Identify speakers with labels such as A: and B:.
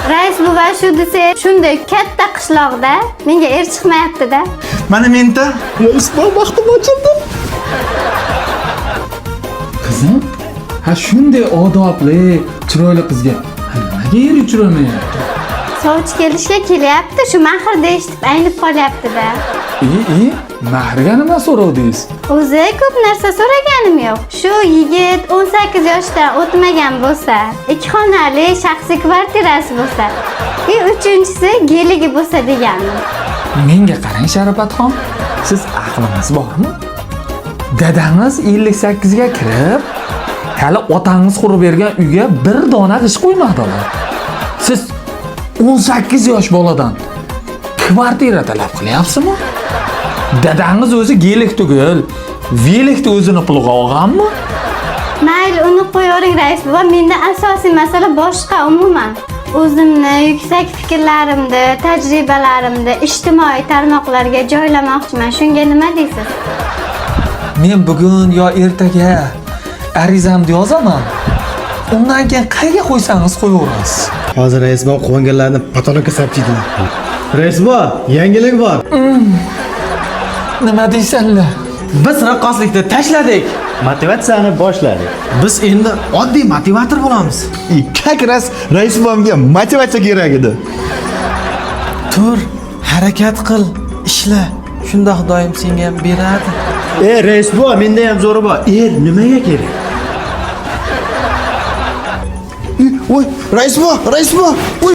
A: Rais buva shu desa, shunday katta qishloqda menga chiqmayapti-da.
B: Mana menda rais buva baxtim ochildi.
C: Qizim, ha shunday odobli, chiroyli qizga nimaga eri uchramayapti?
A: Sovchi kelishga kelyapti, shu mahrda eshitib aynib qolyapti-da.
C: Mahrga nima so'rovdingiz?
A: O'zi ko'p narsa so'raganim yo'q. Shu yigit 18 yoshdan o'tmagan bo'lsa, 2 xonali shaxsiy kvartirasi bo'lsa, uchinchisi geligi bo'lsa deganim.
C: Menga qarang Sharafatxon, siz aqlingiz bormi? Dadangiz 58 ga kirib, hali otangiz qurib bergan uyga bir dona g'ish qo'ymadilar. Siz 18 yosh boladan kvartira talab qilyapsizmi? Dadangiz o'zi gelik tugul, velikni o'zini puliga olganmi?
A: Mayli, uni qo'yavering rais buva, menda asosiy masala boshqa umuman. O'zimni yuksak fikrlarimni, tajribalarimni ijtimoiy tarmoqlarga joylamoqchiman. Shunga nima deysiz?
C: Men bugun yo ertaga arizamni yozaman. Undan keyin qayerga qo'ysangiz qo'yaverasiz.
B: Hozir rais buva quvonganlarni patologga sapchiydilar. Rais buva, yangilik bor.
C: Nima deysanlar?
B: Biz raqqoslikni tashladik.
D: Motivatsiyani boshladik.
B: Biz endi oddiy motivator bo'lamiz. Как раз rais buvamga motivatsiya kerak edi.
E: Tur, harakat qil, ishla. Shunda Xudoyim senga ham beradi.
D: Rais buva, menda ham zo'ri bor. Nimaga kerak?
B: Voy, rais buva.